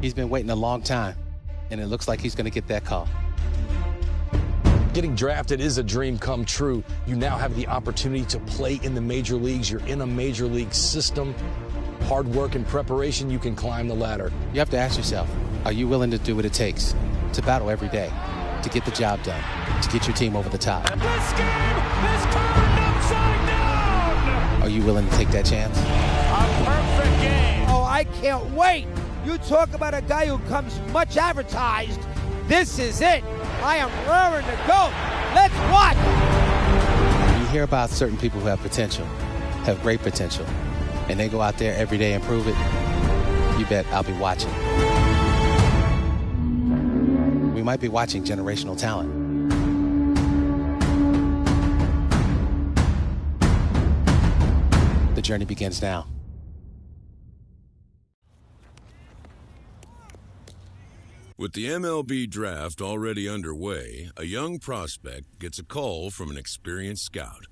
He's been waiting a long time, and it looks like he's going to get that call. Getting drafted is a dream come true. You now have the opportunity to play in the major leagues. You're in a major league system. Hard work and preparation, you can climb the ladder. You have to ask yourself, are you willing to do what it takes to battle every day, to get the job done, to get your team over the top? And this game is turned upside down! Are you willing to take that chance? A perfect game! Oh, I can't wait! You talk about a guy who comes much advertised. This is it. I am raring to go. Let's watch. You hear about certain people who have potential, have great potential, and they go out there every day and prove it. You bet I'll be watching. We might be watching generational talent. The journey begins now. With the MLB draft already underway, a young prospect gets a call from an experienced scout.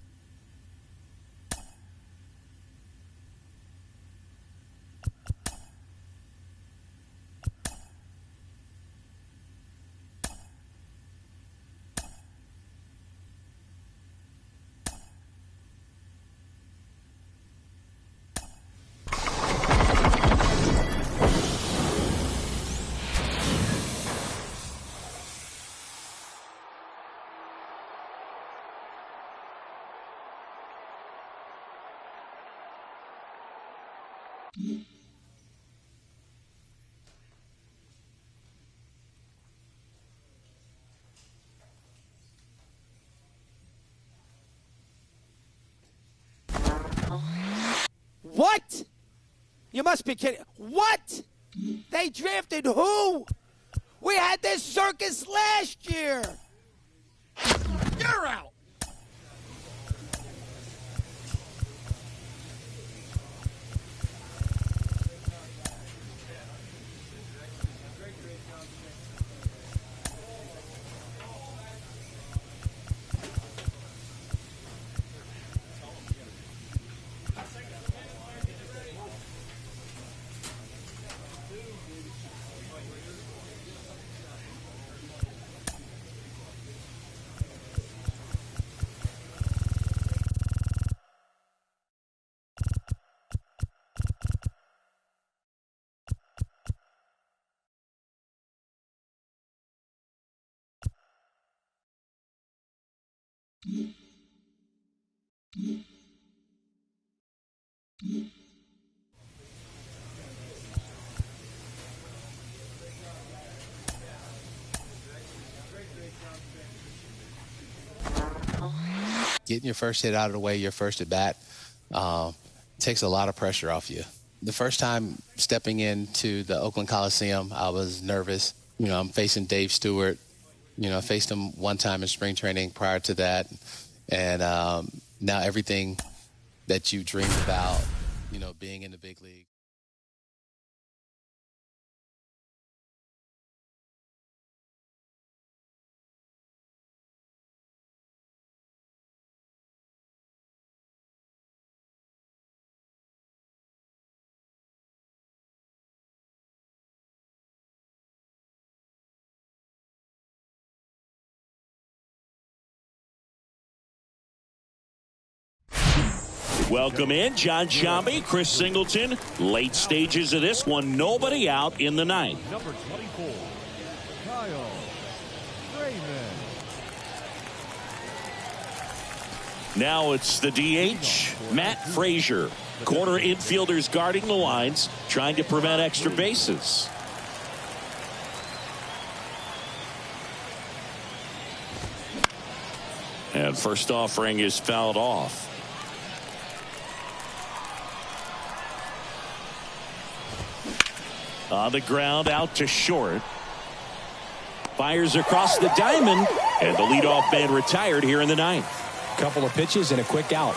What? You must be kidding. What? They drafted who? We had this circus last year. You're out. Getting your first hit out of the way, your first at bat, takes a lot of pressure off you. The first time stepping into the Oakland Coliseum, I was nervous. You know, I'm facing Dave Stewart. You know, I faced him one time in spring training prior to that. And now everything that you dreamed about, you know, being in the big league. Welcome in, John Shambi, Chris Singleton. Late stages of this one, nobody out in the ninth. Number 24, Kyle Raymond. Now it's the DH, Matt Frazier. Corner infielders guarding the lines, trying to prevent extra bases. And first offering is fouled off. On the ground, out to short. Fires across the diamond, and the leadoff man retired here in the ninth. Couple of pitches and a quick out.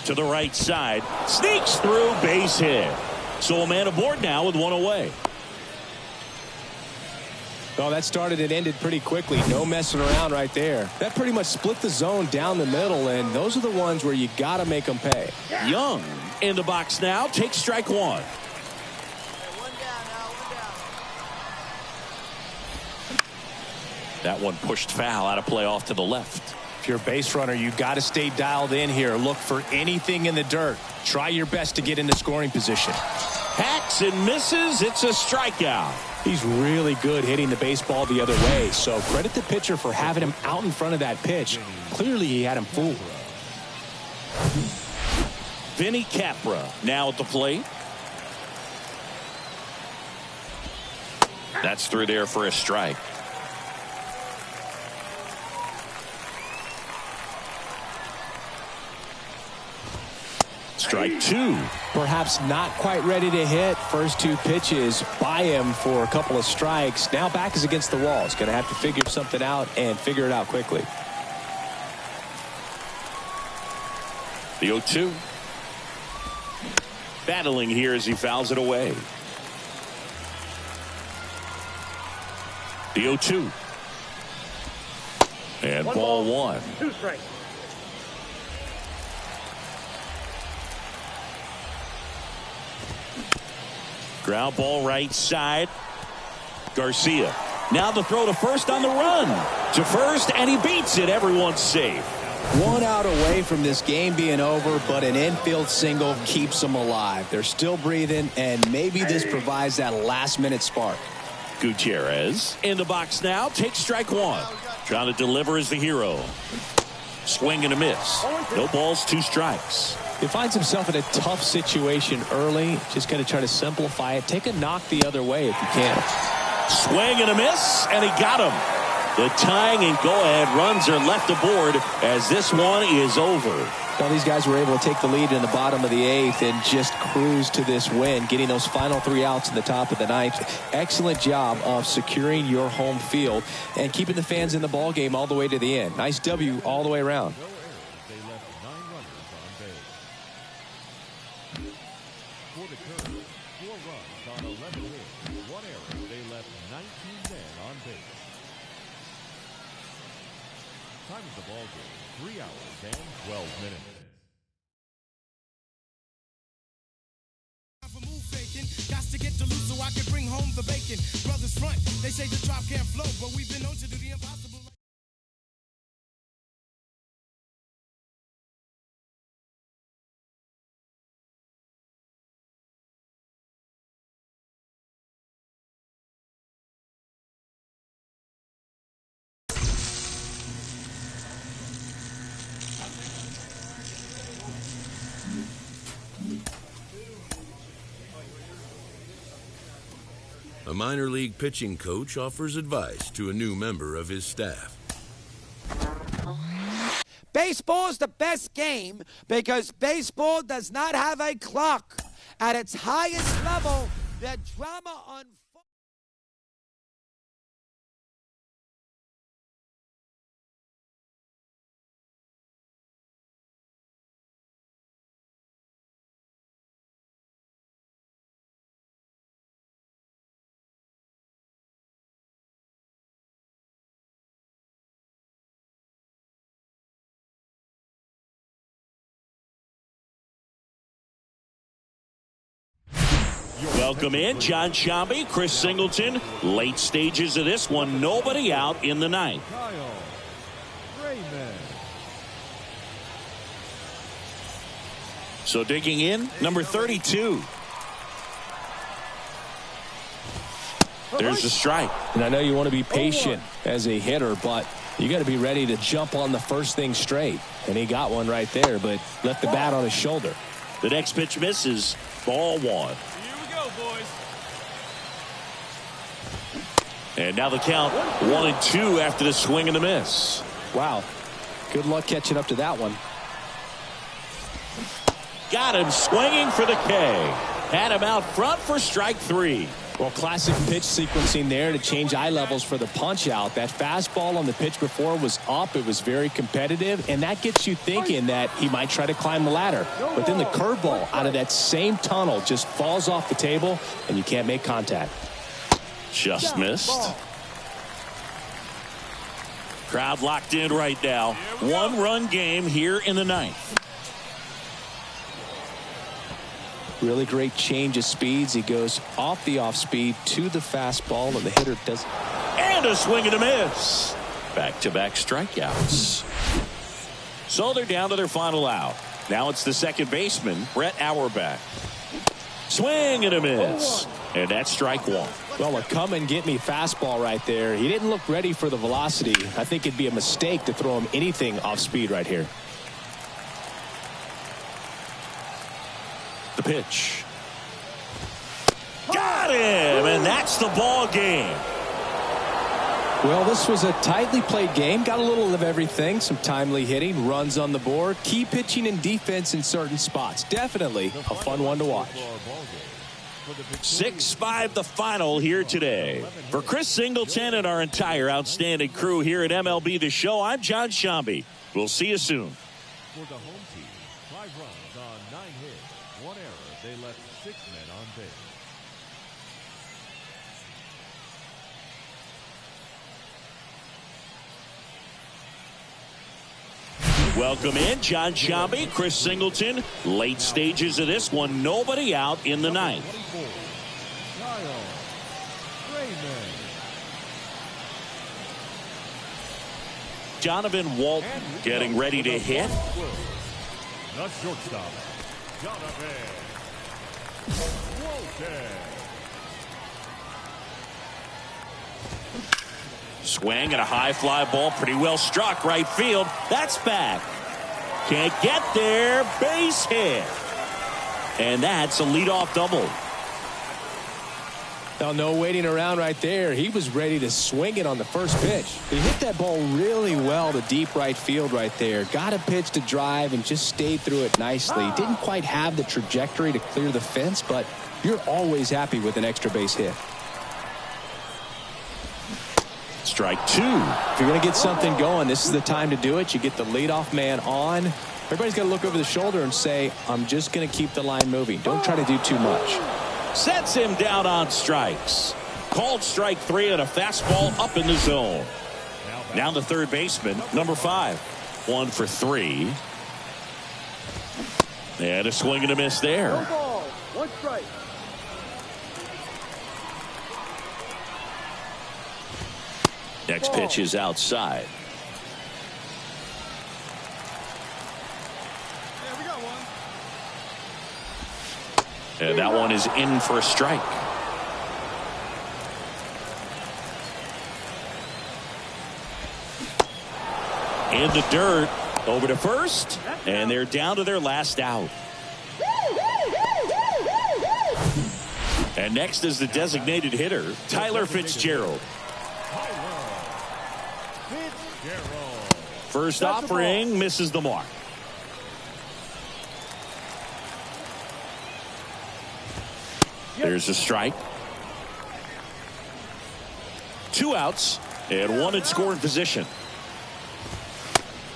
To the right side, sneaks through, base hit. So a man aboard now with one away. Well, that started and ended pretty quickly. No messing around right there. That pretty much split the zone down the middle, and those are the ones where you got to make them pay. Young in the box now. Takes strike one. That one pushed foul out of play off to the left. If you're a base runner, you got to stay dialed in here. Look for anything in the dirt. Try your best to get into scoring position. Hacks and misses. It's a strikeout. He's really good hitting the baseball the other way, so credit the pitcher for having him out in front of that pitch. Clearly he had him fooled. Vinny Capra now at the plate. That's through there for a strike. Strike two. Perhaps not quite ready to hit. First two pitches by him for a couple of strikes. Now back is against the wall. He's going to have to figure something out and figure it out quickly. The 0-2. Battling here as he fouls it away. The 0-2. And ball one. 2 strikes. Ground ball right side. Garcia. Now the throw to first on the run. To first, and he beats it. Everyone's safe. 1 out away from this game being over, but an infield single keeps them alive. They're still breathing, and maybe this provides that last-minute spark. Gutierrez in the box now. Takes strike one. Trying to deliver as the hero. Swing and a miss. No balls, 2 strikes. He finds himself in a tough situation early. Just got to try to simplify it. Take a knock the other way if you can. Swing and a miss, and he got him. The tying and go-ahead runs are left aboard as this one is over. Well, these guys were able to take the lead in the bottom of the 8th and just cruise to this win, getting those final 3 outs in the top of the 9th. Excellent job of securing your home field and keeping the fans in the ball game all the way to the end. Nice W all the way around. They left 9 runners on base. For the Cubs, 4 runs on 11 hits, 1 error. They left 19 men on base. Time of the ball game, 3 hours and 12 minutes. Got to get to loose so I can bring home the bacon. Brothers front, they say the drop can't flow, but we've been known to do the impossible. A minor league pitching coach offers advice to a new member of his staff. Baseball is the best game because baseball does not have a clock. At its highest level, the drama unfolds. Welcome in, John Shambi, Chris Singleton. Late stages of this one, nobody out in the 9th. Kyle Raymond. So digging in, number 32. There's a strike. And I know you want to be patient as a hitter, but you got to be ready to jump on the first thing straight. And he got one right there, but left the bat on his shoulder. The next pitch misses. Ball one. And now the count 1-2 after the swing and the miss. Wow. Good luck catching up to that one. Got him swinging for the K. Had him out front for strike 3. Well, classic pitch sequencing there to change eye levels for the punch out. That fastball on the pitch before was up. It was very competitive, and that gets you thinking that he might try to climb the ladder. But then the curveball out of that same tunnel just falls off the table, and you can't make contact. Just missed. Crowd locked in right now. One-run game here in the ninth. Really great change of speeds. He goes off the off-speed to the fastball, and the hitter doesn't. And a swing and a miss. Back-to-back strikeouts. So they're down to their final out. Now it's the second baseman, Brett Auerbach. Swing and a miss. And that's strike one. Well, a come-and-get-me fastball right there. He didn't look ready for the velocity. I think it'd be a mistake to throw him anything off speed right here. The pitch. Got him, and that's the ball game. Well, this was a tightly played game. Got a little of everything. Some timely hitting, runs on the board, key pitching and defense in certain spots. Definitely a fun one to watch. 6-5 the final here today. For Chris Singleton and our entire outstanding crew here at MLB The Show, I'm John Shambi. We'll see you soon. For the home team, 5 runs on 9 hits, 1 error. They left 6 men on base. Welcome in, John Shambi, Chris Singleton. Late stages of this one, nobody out in the ninth. Jonathan Walton getting ready to hit. The shortstop, Jonathan Walton. Swing and a high fly ball, pretty well struck right field. That's back. Can't get there. Base hit. And that's a leadoff double. Now, no waiting around right there. He was ready to swing it on the first pitch. He hit that ball really well to deep right field right there. Got a pitch to drive and just stayed through it nicely. Didn't quite have the trajectory to clear the fence, but you're always happy with an extra base hit. Strike two. If you're going to get something going, this is the time to do it. You get the leadoff man on. Everybody's got to look over the shoulder and say, I'm just going to keep the line moving. Don't try to do too much. Sets him down on strikes. Called strike 3 and a fastball up in the zone. Now the third baseman, number 5. 1 for 3. And a swing and a miss there. No ball, 1 strike. Next pitch is outside. Yeah, we got one. And that one is in for a strike. In the dirt, over to first, and they're down to their last out. And next is the designated hitter, Tyler Fitzgerald. First offering misses the mark. There's a strike. 2 outs and 1 in scoring position.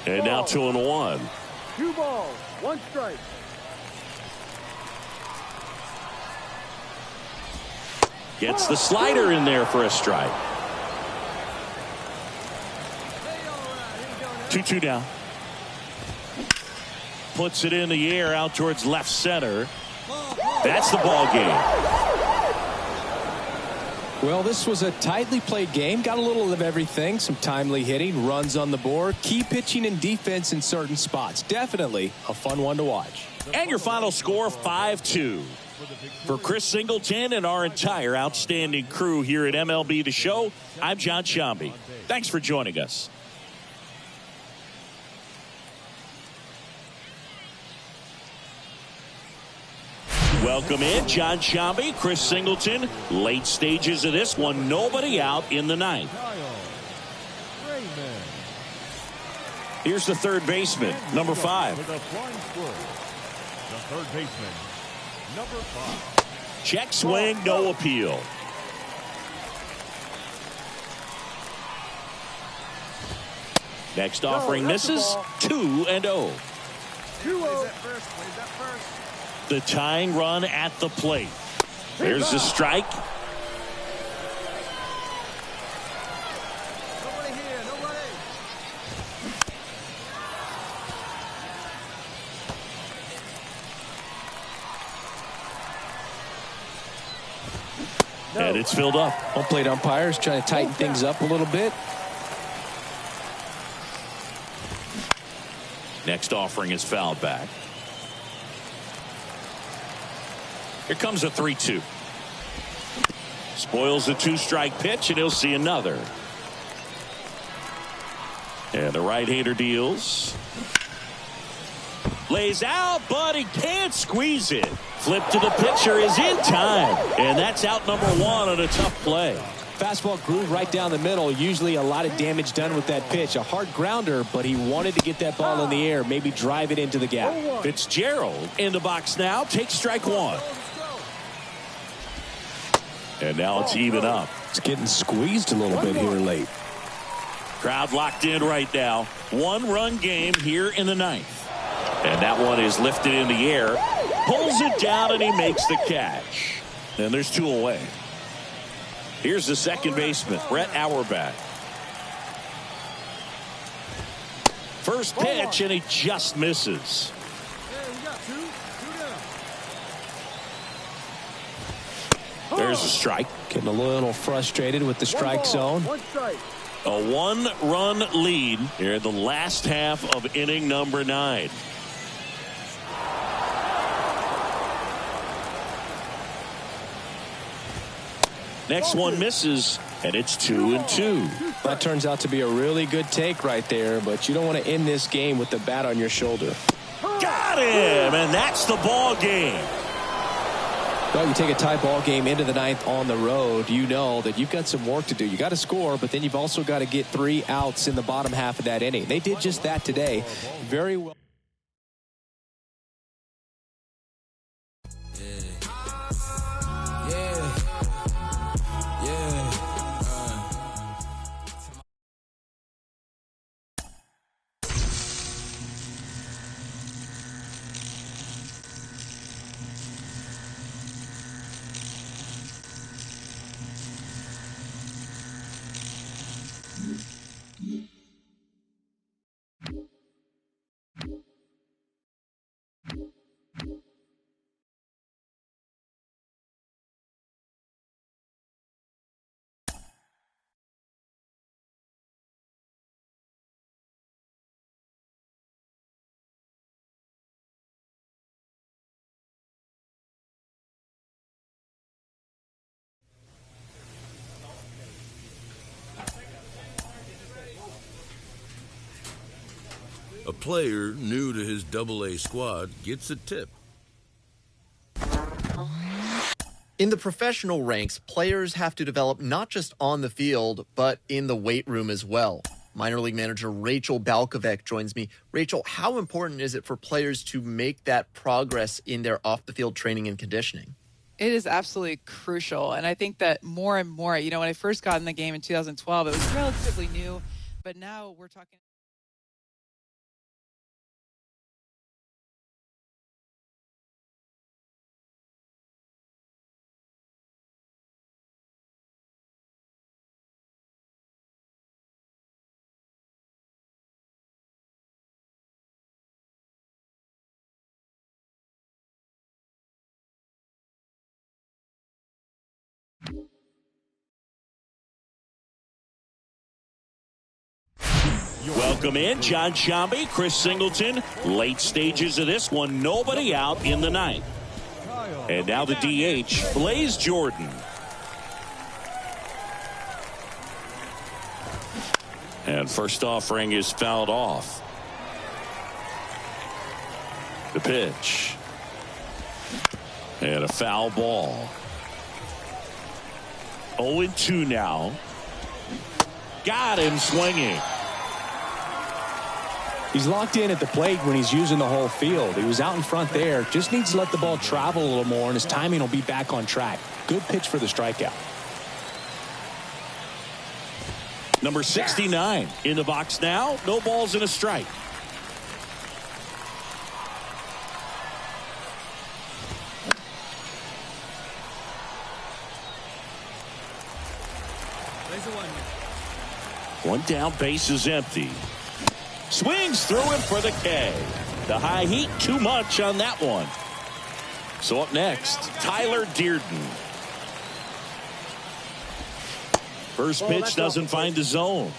And now 2-1. 2 balls, 1 strike. Gets the slider in there for a strike. 2-2 down. Puts it in the air out towards left center. That's the ball game. Well, this was a tightly played game. Got a little of everything. Some timely hitting, runs on the board, key pitching and defense in certain spots. Definitely a fun one to watch. And your final score, 5-2. For Chris Singleton and our entire outstanding crew here at MLB The Show, I'm John Shambi. Thanks for joining us. Welcome in, John Shambi, Chris Singleton. Late stages of this one, nobody out in the ninth. Here's the third baseman, number 5. With a flying squirrel, the third baseman, number 5. Check swing, no appeal. Next offering misses, 2-0. 2-0. The tying run at the plate. There's the strike. And it's filled up. Home plate umpires trying to tighten things up a little bit. Next offering is fouled back. Here comes a 3-2. Spoils the 2-strike pitch, and he'll see another. And the right-hander deals. Lays out, but he can't squeeze it. Flip to the pitcher is in time. And that's out number 1 on a tough play. Fastball groove right down the middle. Usually a lot of damage done with that pitch. A hard grounder, but he wanted to get that ball in the air. Maybe drive it into the gap. Fitzgerald in the box now. Takes strike 1. And now it's even up. It's getting squeezed a little bit here late. Crowd locked in right now. 1-run game here in the 9th. And that one is lifted in the air. Pulls it down and he makes the catch. And there's 2 away. Here's the second baseman, Brett Auerbach. First pitch and he just misses. There's a strike. Getting a little frustrated with the strike zone. A 1-run lead here in the last half of inning number 9. Next one misses, and it's 2-2. That turns out to be a really good take right there, but you don't want to end this game with the bat on your shoulder. Got him, and that's the ball game. Well, you take a tie ball game into the 9th on the road, you know that you've got some work to do. You got to score, but then you've also got to get 3 outs in the bottom half of that inning. They did just that today. Very well. A player new to his AA squad gets a tip. In the professional ranks, players have to develop not just on the field, but in the weight room as well. Minor league manager Rachel Balkovec joins me. Rachel, how important is it for players to make that progress in their off-the-field training and conditioning? It is absolutely crucial. And I think that more and more, when I first got in the game in 2012, it was relatively new, but now we're talking. Welcome in, John Shambi, Chris Singleton. Late stages of this one, nobody out in the 9th. And now the DH, Blaze Jordan. And first offering is fouled off. The pitch. And a foul ball. 0-2 now. Got him swinging. He's locked in at the plate when he's using the whole field. He was out in front there. Just needs to let the ball travel a little more, and his timing will be back on track. Good pitch for the strikeout. Number 69 in the box now. No balls and a strike. One down, base is empty. Swings through him for the K. The high heat, too much on that one. So up next, Tyler Dearden. First pitch doesn't find the zone.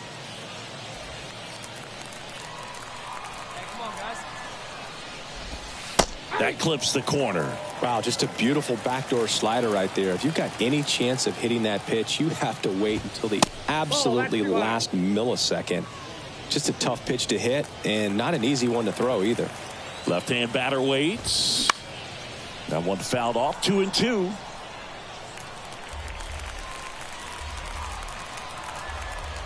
That clips the corner. Wow, just a beautiful backdoor slider right there. If you've got any chance of hitting that pitch, you have to wait until the absolutely last millisecond. Just a tough pitch to hit and not an easy one to throw either. Left-hand batter waits. That one fouled off. 2-2.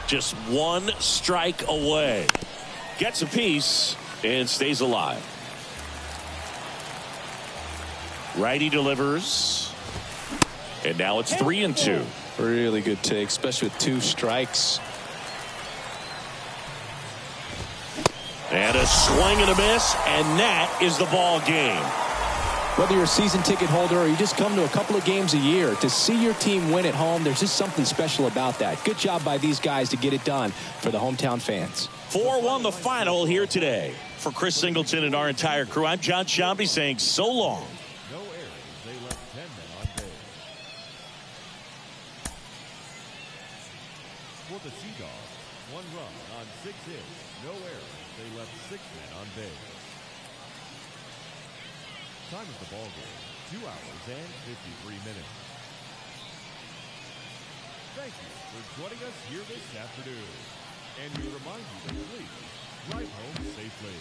Just one strike away. Gets a piece and stays alive. Righty delivers. And now it's 3-2. Really good take, especially with 2 strikes. And a swing and a miss, and that is the ball game. Whether you're a season ticket holder or you just come to a couple of games a year, to see your team win at home, there's just something special about that. Good job by these guys to get it done for the hometown fans. 4-1 the final here today. For Chris Singleton and our entire crew, I'm John Shambi saying so long. No errors. They left 10 men on base. For the Sea Dogs, 1 run on 6 hits. No errors. They left 6 men on base. Time of the ball game, 2 hours and 53 minutes. Thank you for joining us here this afternoon. And we remind you to please drive home safely.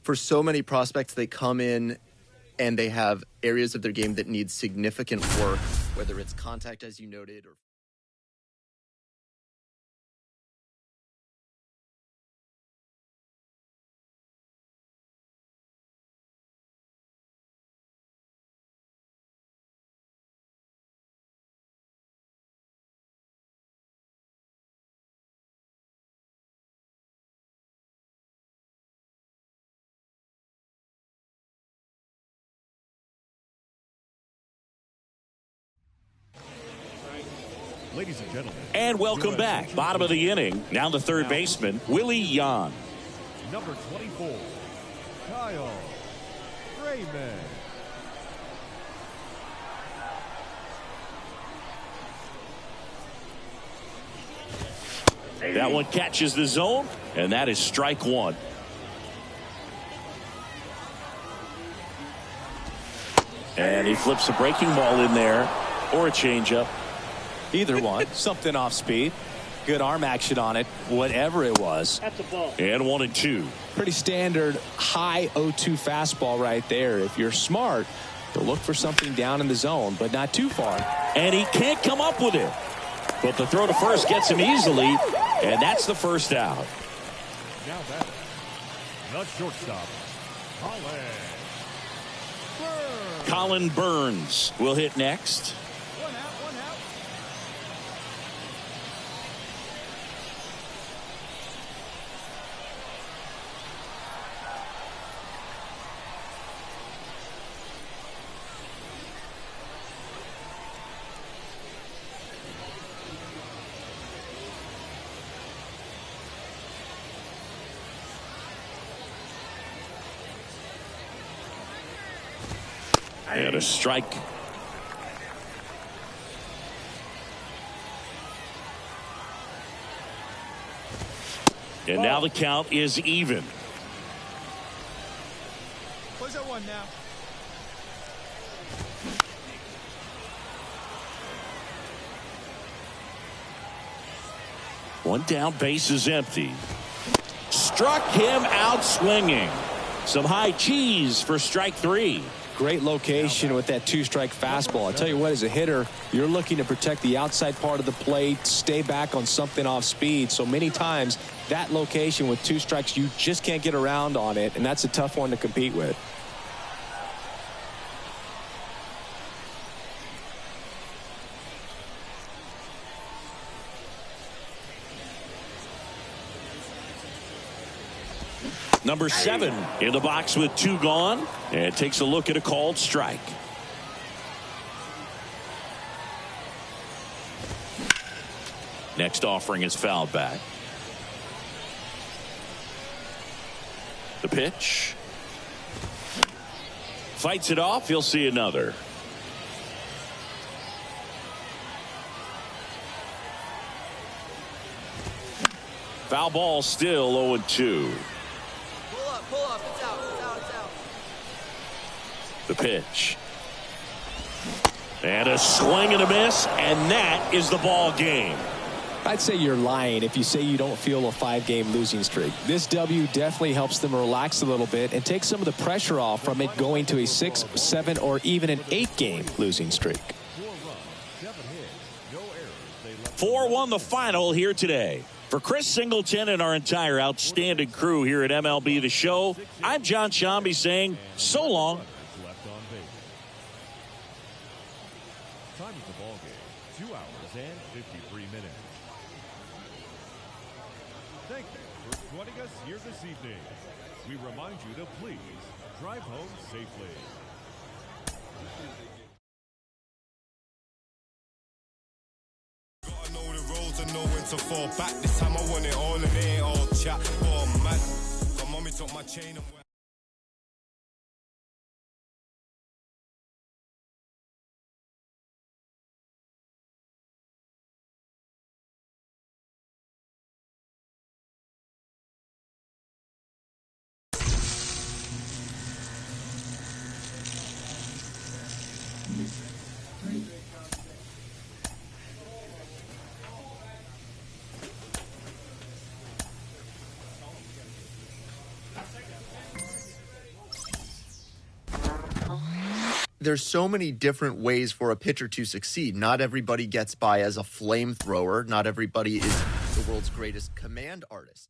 For so many prospects, they come in and they have areas of their game that need significant work, whether it's contact, as you noted, or Ladies and gentlemen. And welcome back. Bottom of the inning. Now the third baseman, Willie Yan. Number 24, Kyle Freeman. That one catches the zone, and that is strike 1. And he flips a breaking ball in there, or a changeup. Either one, something off speed, good arm action on it, whatever it was. And 1-2. Pretty standard high 0-2 fastball right there. If you're smart, you'll look for something down in the zone, but not too far. And he can't come up with it. But the throw to first gets him easily, and that's the first out. Now back, the shortstop, Colin Burns will hit next. And a strike. And now the count is even. What's that one now? One down, base is empty. Struck him out swinging. Some high cheese for strike 3. Great location with that 2-strike fastball. I tell you what, as a hitter, you're looking to protect the outside part of the plate, stay back on something off speed. So many times that location with 2 strikes, you just can't get around on it, and that's a tough one to compete with. Number 7 in the box with 2 gone, and takes a look at a called strike. Next offering is fouled back. The pitch. Fights it off. He'll see another. Foul ball, still 0-2. Pull up, it's out. The pitch. And a swing and a miss, and that is the ball game. I'd say you're lying if you say you don't feel a 5-game losing streak. This W definitely helps them relax a little bit and take some of the pressure off from it going to a 6, 7, or even an 8-game losing streak. 4-1 the final here today. For Chris Singleton and our entire outstanding crew here at MLB The Show, I'm John Shambi saying so long. Time of the ball game, 2 hours and 53 minutes. Thank you for joining us here this evening. We remind you to please drive home safely. Gotta know the roads and know when to fall back. This time I want it all and it ain't all chat. Oh man, my mommy took my chain and there's so many different ways for a pitcher to succeed. Not everybody gets by as a flamethrower. Not everybody is the world's greatest command artist.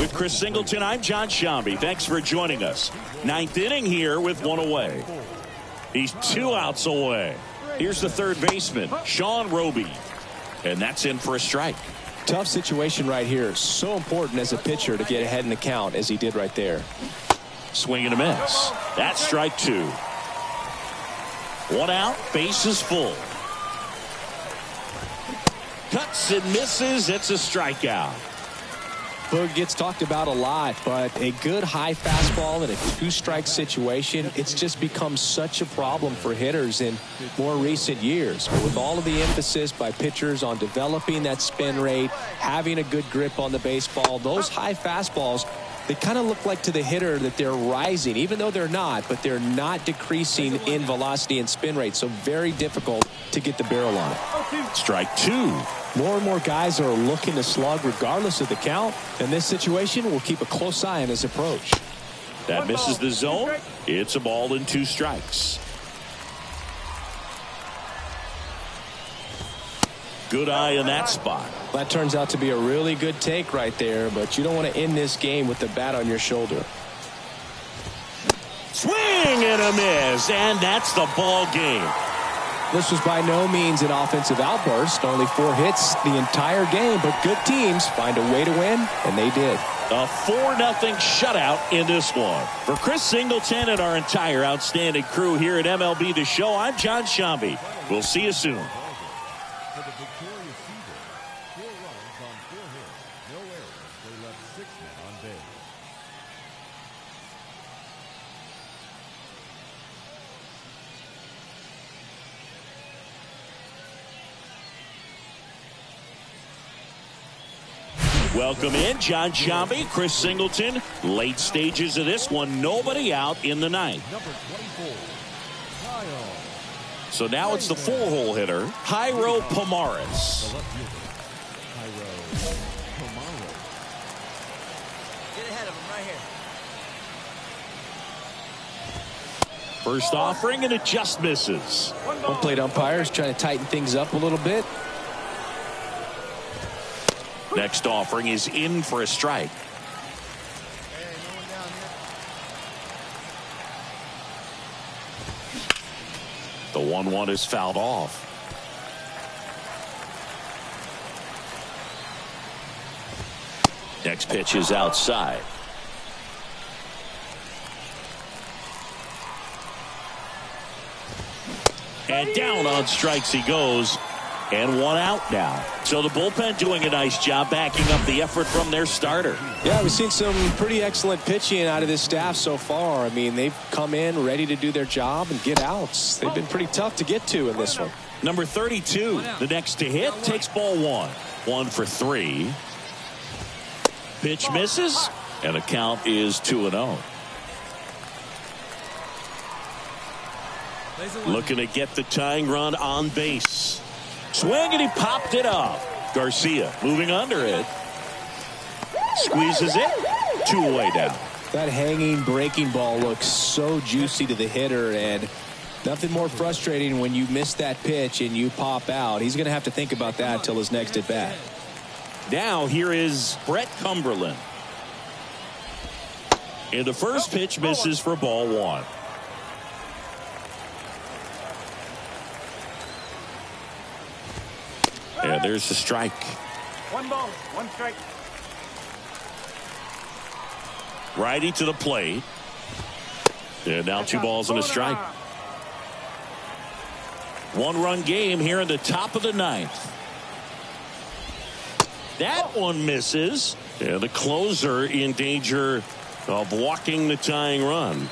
With Chris Singleton, I'm John Shambi. Thanks for joining us. 9th inning here with 1 away. He's 2 outs away. Here's the third baseman, Sean Roby. And that's in for a strike. Tough situation right here. So important as a pitcher to get ahead in the count as he did right there. Swing and a miss. That's strike 2. 1 out, bases full. Cuts and misses. It's a strikeout. Boog gets talked about a lot, but a good high fastball in a 2-strike situation, it's just become such a problem for hitters in more recent years. But with all of the emphasis by pitchers on developing that spin rate, having a good grip on the baseball, those high fastballs, they kind of look like to the hitter that they're rising, even though they're not, but they're not decreasing in velocity and spin rate. So very difficult to get the barrel on it. Strike 2. More and more guys are looking to slug regardless of the count. In this situation, we'll keep a close eye on his approach. That misses the zone. It's a ball and 2 strikes. Good eye in that spot. That turns out to be a really good take right there, but you don't want to end this game with the bat on your shoulder. Swing and a miss, and that's the ball game. This was by no means an offensive outburst. Only 4 hits the entire game, but good teams find a way to win, and they did. A 4-0 shutout in this one. For Chris Singleton and our entire outstanding crew here at MLB The Show, I'm John Shambi. We'll see you soon. For the victorious Seagulls, 4 runs on 4 hits, no errors. They left 6 men on base. Welcome in, John Shambi, Chris Singleton. Late stages of this one, nobody out in the ninth. Number 24, Kyle. So now it's the 4-hole hitter, Jairo Pomares. The left fielder, Jairo Pomares. Get ahead of him right here. First offering, and it just misses. Home plate umpires trying to tighten things up a little bit. Next offering is in for a strike. The 1-1 is fouled off. Next pitch is outside. And down on strikes he goes. And one out now. So the bullpen doing a nice job backing up the effort from their starter. Yeah, we've seen some pretty excellent pitching out of this staff so far. I mean, they've come in ready to do their job and get outs. They've been pretty tough to get to in this one. Number 32, the next to hit, takes ball 1. 1 for 3. Pitch misses, and the count is 2-0. Looking to get the tying run on base. Swing, and he popped it up. Garcia moving under it. Squeezes it. 2 away down. That hanging breaking ball looks so juicy to the hitter, and nothing more frustrating when you miss that pitch and you pop out. He's going to have to think about that till his next at bat. Now here is Brett Cumberland. And the first pitch misses for ball 1. And there's the strike. 1 ball, 1 strike. Righty to the plate. And now 2 balls and a strike. 1-run game here in the top of the 9th. That one misses. And the closer in danger of walking the tying run.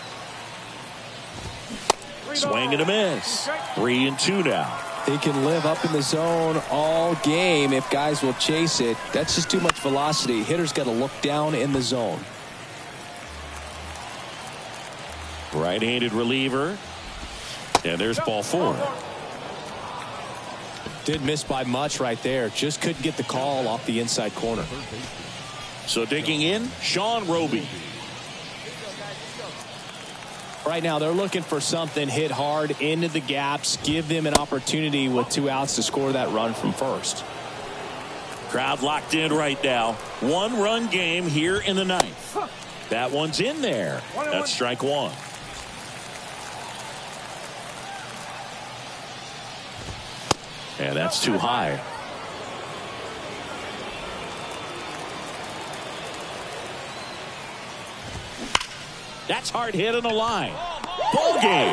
Swing and a miss. 3-2 now. He can live up in the zone all game if guys will chase it. That's just too much velocity. Hitter's got to look down in the zone. Right-handed reliever. And there's ball 4. Did miss by much right there. Just couldn't get the call off the inside corner. So digging in, Sean Roby. Right now they're looking for something hit hard into the gaps, give them an opportunity with 2 outs to score that run from first. Crowd locked in right now. 1-run game here in the 9th. That one's in there. That's strike 1. And that's too high. That's hard hit on the line. Ball game.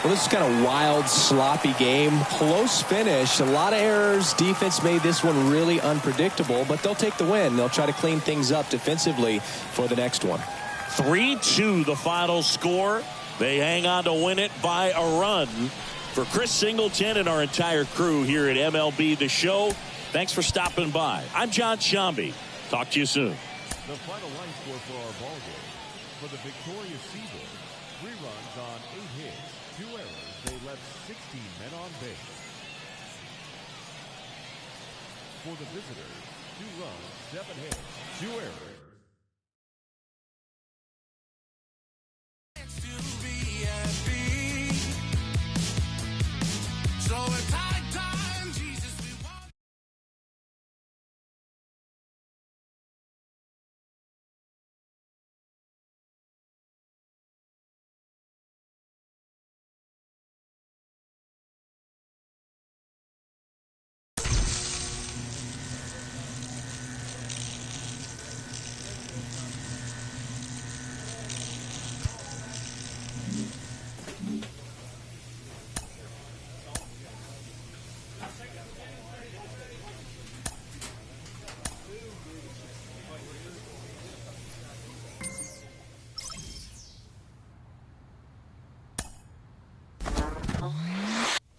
Well, this is kind of wild, sloppy game. Close finish. A lot of errors. Defense made this one really unpredictable, but they'll take the win. They'll try to clean things up defensively for the next one. 3-2 the final score. They hang on to win it by a run. For Chris Singleton and our entire crew here at MLB The Show, thanks for stopping by. I'm John Shambi. Talk to you soon. The final line score for our ball game. For the victorious Seagulls, 3 runs on 8 hits, 2 errors. They left 16 men on base. For the visitors, 2 runs, 7 hits, 2 errors.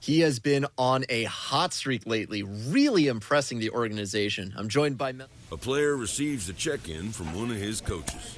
He has been on a hot streak lately, really impressing the organization. I'm joined by... A player receives a check-in from one of his coaches.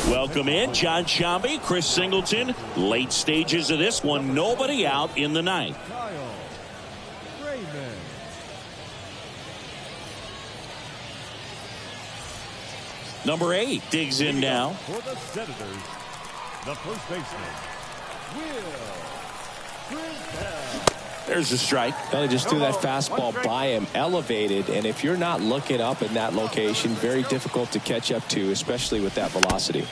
Welcome in, John Shambi, Chris Singleton. Late stages of this one, nobody out in the ninth. Number 8 digs in now. For the Senators, the first baseman, Will Brisbane. There's a strike. They just threw that fastball by him, elevated, and if you're not looking up in that location, very difficult to catch up to, especially with that velocity.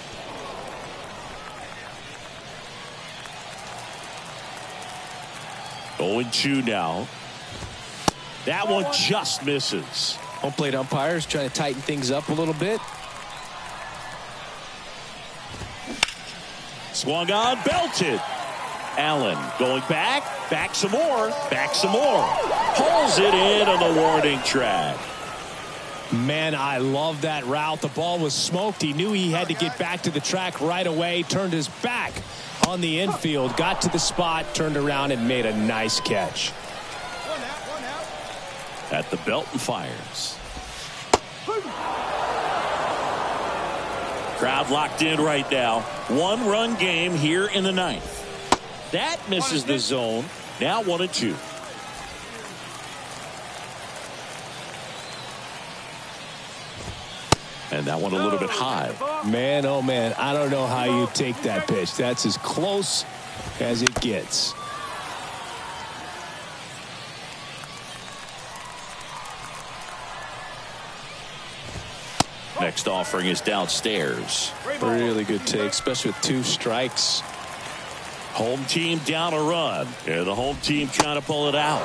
Oh, 2 now. That one just misses. Home plate umpires trying to tighten things up a little bit. Swung on, belted. Allen going back some more, pulls it in on the warning track. Man, I love that route. The ball was smoked. He knew he had to get back to the track right away, turned his back on the infield, got to the spot, turned around and made a nice catch. At the belt and fires. Crowd locked in right now. 1-run game here in the ninth. That misses the zone. Now 1-2. And that one a little bit high. Man, oh man, I don't know how you take that pitch. That's as close as it gets. Next offering is downstairs. Really good take, especially with 2 strikes. Home team down a run. Yeah, the home team trying to pull it out.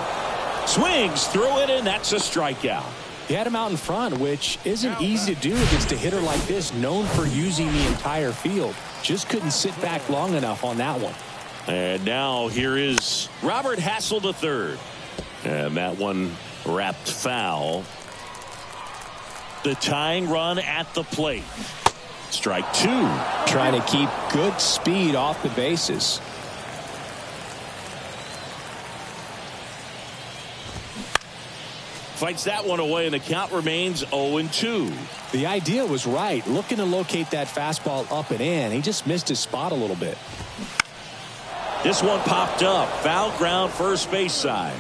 Swings through it, and that's a strikeout. He had him out in front, which isn't easy to do against a hitter like this, known for using the entire field. Just couldn't sit back long enough on that one. And now here is Robert Hassel III. And that one wrapped foul. The tying run at the plate. Strike 2. Trying to keep good speed off the bases. Fights that one away, and the count remains 0-2. The idea was right, looking to locate that fastball up and in. He just missed his spot a little bit. This one popped up. Foul ground, first base side.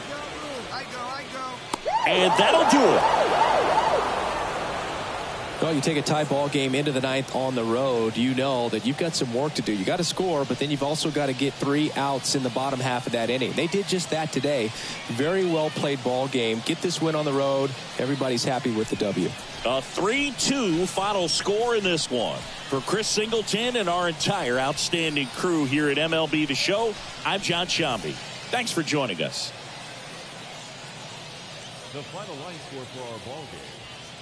And that'll do it. Well, you take a tie ball game into the ninth on the road, you know that you've got some work to do. You got to score, but then you've also got to get 3 outs in the bottom half of that inning. They did just that today. Very well played ball game. Get this win on the road. Everybody's happy with the W. A 3-2 final score in this one. For Chris Singleton and our entire outstanding crew here at MLB The Show, I'm John Shambi. Thanks for joining us. The final line score for our ball game.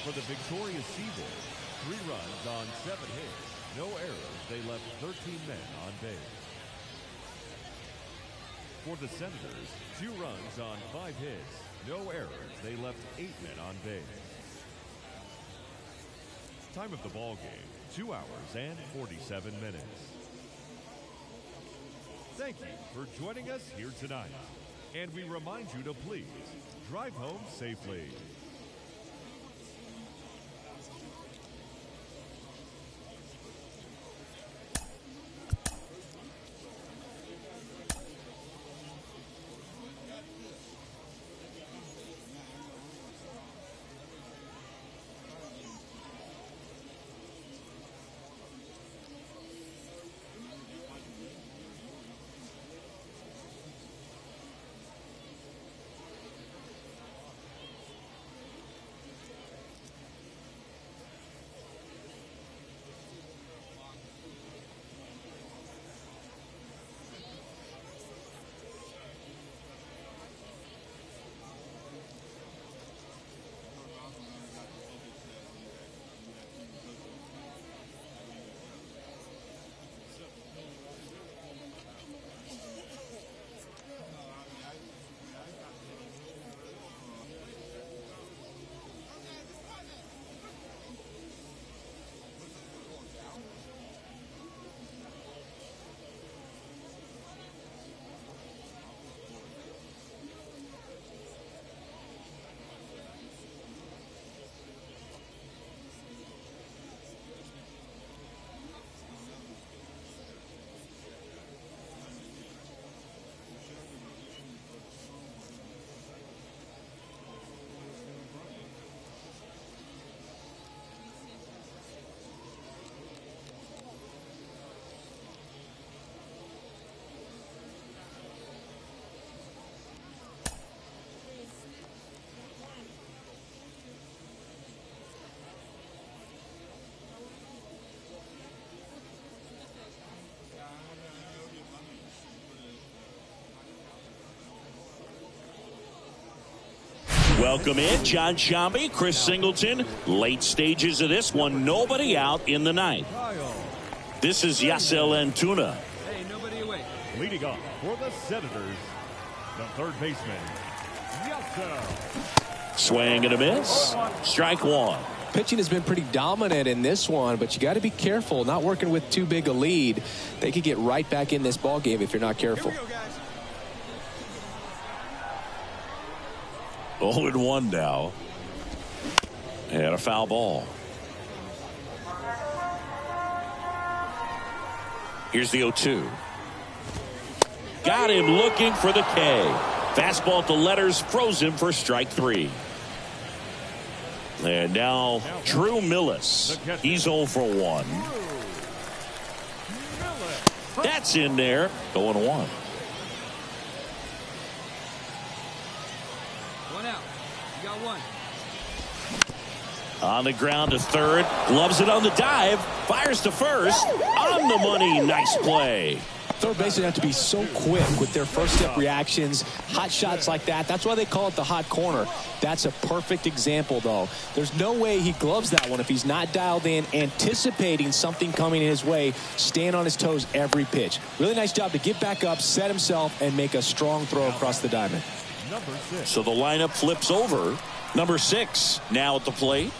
For the victorious Seabold, 3 runs on 7 hits, no errors. They left 13 men on base. For the Senators, 2 runs on 5 hits, no errors. They left 8 men on base. Time of the ball game, 2 hours and 47 minutes. Thank you for joining us here tonight. And we remind you to please drive home safely. Welcome in John Shambi, Chris Singleton. Late stages of this one. Nobody out in the ninth. This is Yasel Antuna. Hey, nobody away. Leading off for the Senators, the third baseman, Yasel. Swing and a miss. Strike one. Pitching has been pretty dominant in this one, but you got to be careful. Not working with too big a lead. They could get right back in this ball game if you're not careful. 0-1 now. And a foul ball. Here's the 0-2. Got him looking for the K. Fastball at the letters, froze him for strike three. And now Drew Millis. He's 0 for 1. That's in there. 0-1. One out. You got one. On the ground to third. Gloves it on the dive. Fires to first. On the money. Nice play. Third basemen have to be so quick with their first step reactions, hot shots like that. That's why they call it the hot corner. That's a perfect example, though. There's no way he gloves that one if he's not dialed in, anticipating something coming his way, staying on his toes every pitch. Really nice job to get back up, set himself, and make a strong throw across the diamond. So the lineup flips over. Number 6 now at the plate.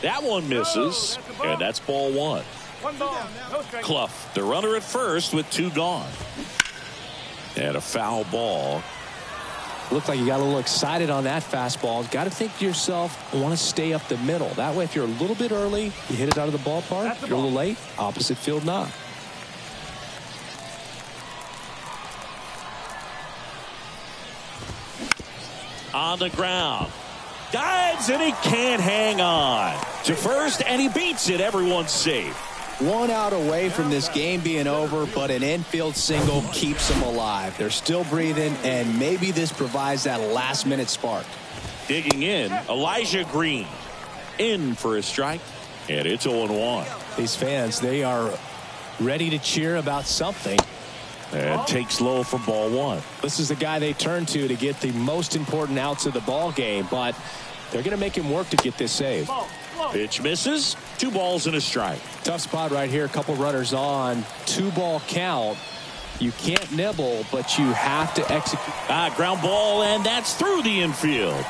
That one misses, and that's ball one. Clough, the runner at first with 2 gone. And a foul ball. Looked like you got a little excited on that fastball. Got to think to yourself, I want to stay up the middle. That way, if you're a little bit early, you hit it out of the ballpark. If you're a little late, opposite field knock. On the ground. Dives, and he can't hang on. To first, and he beats it. Everyone's safe. 1 out away from this game being over, but an infield single keeps them alive. They're still breathing, and maybe this provides that last-minute spark. Digging in, Elijah Green. In for a strike, and it's 0-1. These fans, they are ready to cheer about something. And takes low for ball one. This is the guy they turn to get the most important outs of the ball game, but they're going to make him work to get this save. Pitch misses. 2 balls and a strike. Tough spot right here. A couple runners on. 2-ball count. You can't nibble, but you have to execute. Ground ball, and that's through the infield.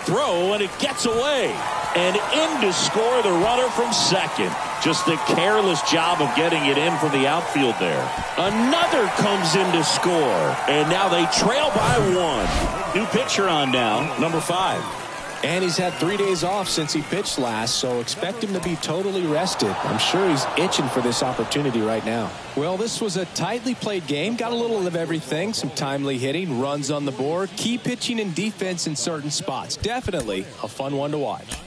Throw, and it gets away. And in to score the runner from second. Just a careless job of getting it in from the outfield there. Another comes in to score. And now they trail by 1. New pitcher on now, number 5. And he's had 3 days off since he pitched last, so expect him to be totally rested. I'm sure he's itching for this opportunity right now. Well, this was a tightly played game. Got a little of everything. Some timely hitting, runs on the board, key pitching and defense in certain spots. Definitely a fun one to watch.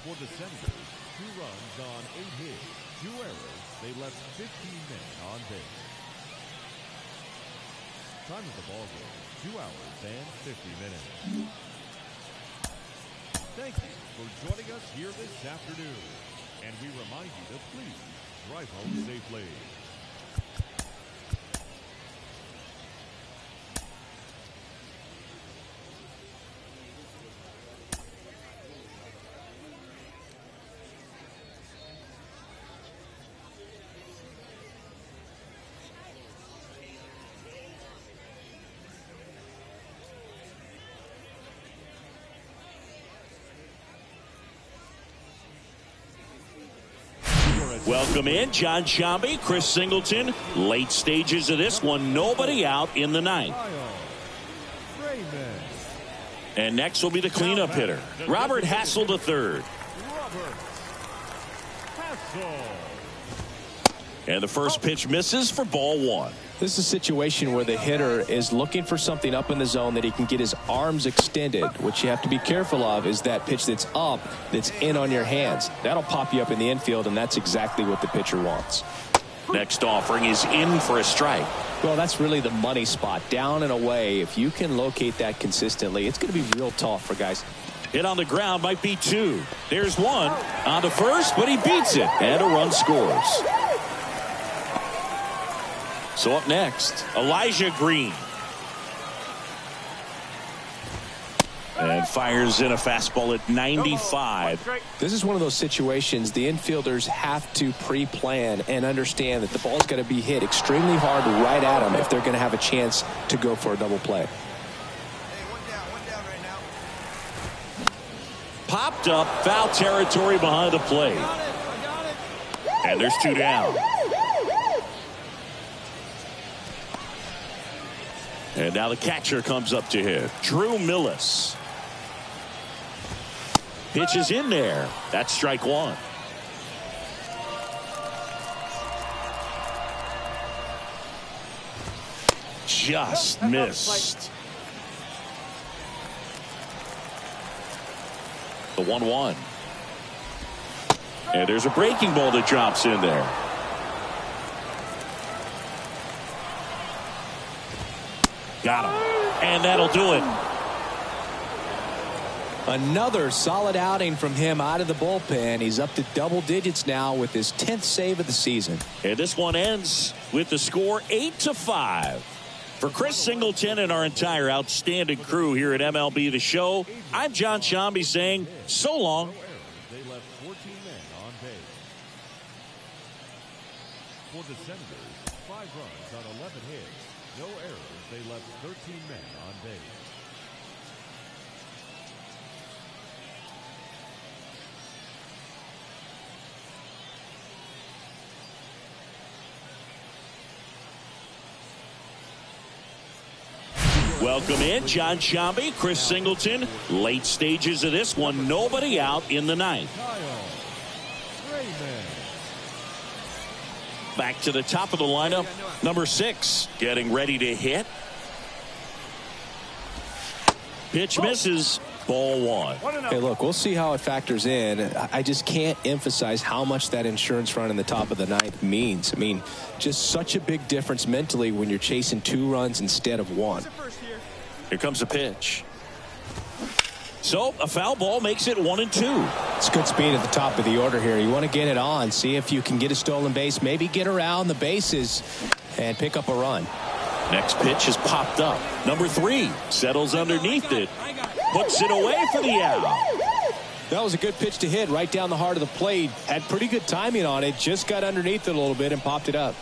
For the Senators, 2 runs on 8 hits, 2 errors. They left 15 men on base. Time of the ball game, 2 hours and 50 minutes. Thank you for joining us here this afternoon. And we remind you to please drive home safely. Welcome in, John Shambi, Chris Singleton. Late stages of this one, nobody out in the ninth. And next will be the cleanup hitter, Robert Hassel III. And the first pitch misses for ball one. This is a situation where the hitter is looking for something up in the zone that he can get his arms extended. What you have to be careful of is that pitch that's up, that's in on your hands. That'll pop you up in the infield, and that's exactly what the pitcher wants. Next offering is in for a strike. Well, that's really the money spot. Down and away. If you can locate that consistently, it's going to be real tough for guys. Hit on the ground might be 2. There's 1 on the first, but he beats it, and a run scores. So up next, Elijah Green. And fires in a fastball at 95. This is one of those situations the infielders have to pre-plan and understand that the ball's got to be hit extremely hard right at them if they're going to have a chance to go for a double play. Popped up, foul territory behind the plate. And there's 2 down. And now the catcher comes up to hit. Drew Millis. Pitch is in there. That's strike 1. Just missed. The 1-1. And there's a breaking ball that drops in there. Got him. And that'll do it. Another solid outing from him out of the bullpen. He's up to double digits now with his 10th save of the season. And this one ends with the score 8-5. For Chris Singleton and our entire outstanding crew here at MLB The Show, I'm John Shambi saying so long. They left 14 men on base. For the Senators, 5 runs on 11 hits. No errors. They left 13 men on base. Welcome in, John Shambi, Chris Singleton. Late stages of this one, nobody out in the 9th. Back to the top of the lineup, number 6, getting ready to hit. Pitch misses, ball 1. Hey, look, we'll see how it factors in. I just can't emphasize how much that insurance run in the top of the 9th means. I mean, just such a big difference mentally when you're chasing 2 runs instead of 1. Here comes a pitch. So a foul ball makes it 1-2. It's good speed at the top of the order here. You want to get it on, see if you can get a stolen base, maybe get around the bases and pick up a run. Next pitch is popped up. Number 3 settles underneath it, puts it away for the out. That was a good pitch to hit right down the heart of the plate. Had pretty good timing on it, just got underneath it a little bit and popped it up.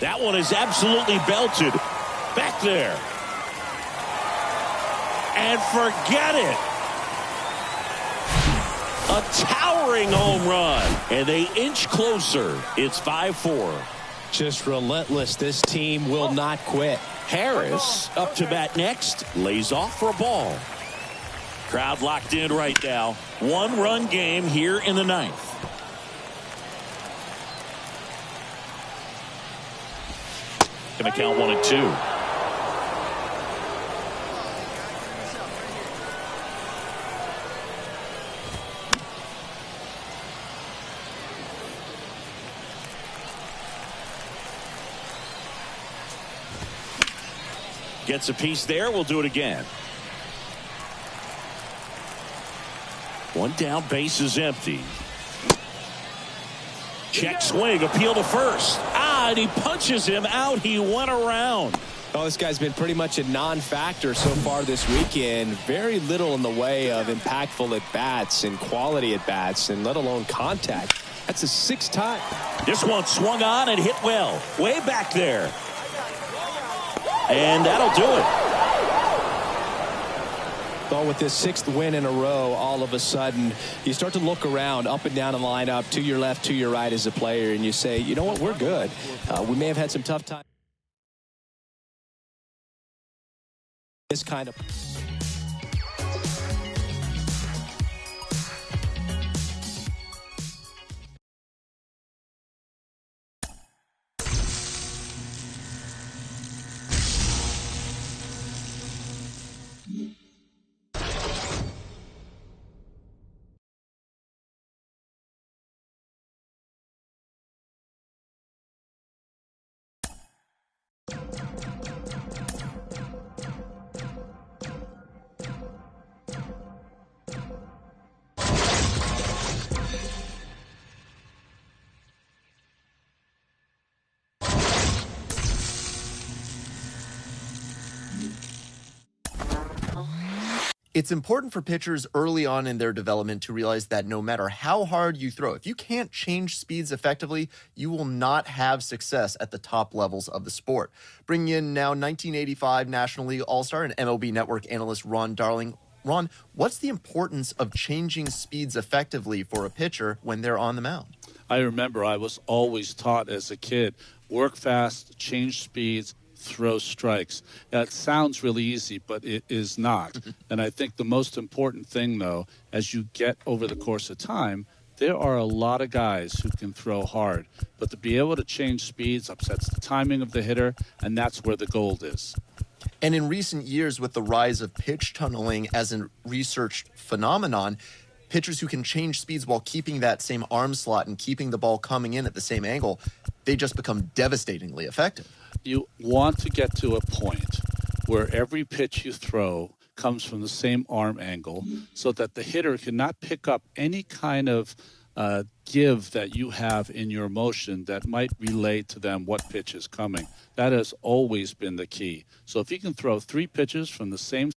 That one is absolutely belted. Back there. And forget it. A towering home run. And they inch closer. It's 5-4. Just relentless. This team will not quit. Harris up to bat next. Lays off for a ball. Crowd locked in right now. 1-run game here in the 9th. Gonna count 1-2. Gets a piece there. We'll do it again. 1 down, base is empty. Check swing, appeal to first. And he punches him out. He went around. Oh, this guy's been pretty much a non-factor so far this weekend. Very little in the way of impactful at-bats and quality at-bats, and let alone contact. That's his 6th time. This one swung on and hit well. Way back there. And that'll do it. Well, with this 6th win in a row, all of a sudden, you start to look around up and down the lineup, to your left, to your right as a player, and you say, you know what, we're good. We may have had some tough times. This kind of... It's important for pitchers early on in their development to realize that no matter how hard you throw, if you can't change speeds effectively, you will not have success at the top levels of the sport. Bringing in now 1985 National League All-Star and MLB Network analyst Ron Darling. Ron, what's the importance of changing speeds effectively for a pitcher when they're on the mound? I remember I was always taught as a kid, work fast, change speeds, throw strikes. That sounds really easy, but it is not. And I think the most important thing, though, as you get over the course of time, there are a lot of guys who can throw hard. But to be able to change speeds upsets the timing of the hitter, and that's where the gold is. And in recent years, with the rise of pitch tunneling as a researched phenomenon, pitchers who can change speeds while keeping that same arm slot and keeping the ball coming in at the same angle, they just become devastatingly effective. You want to get to a point where every pitch you throw comes from the same arm angle so that the hitter cannot pick up any kind of give that you have in your motion that might relay to them what pitch is coming. That has always been the key. So if you can throw 3 pitches from the same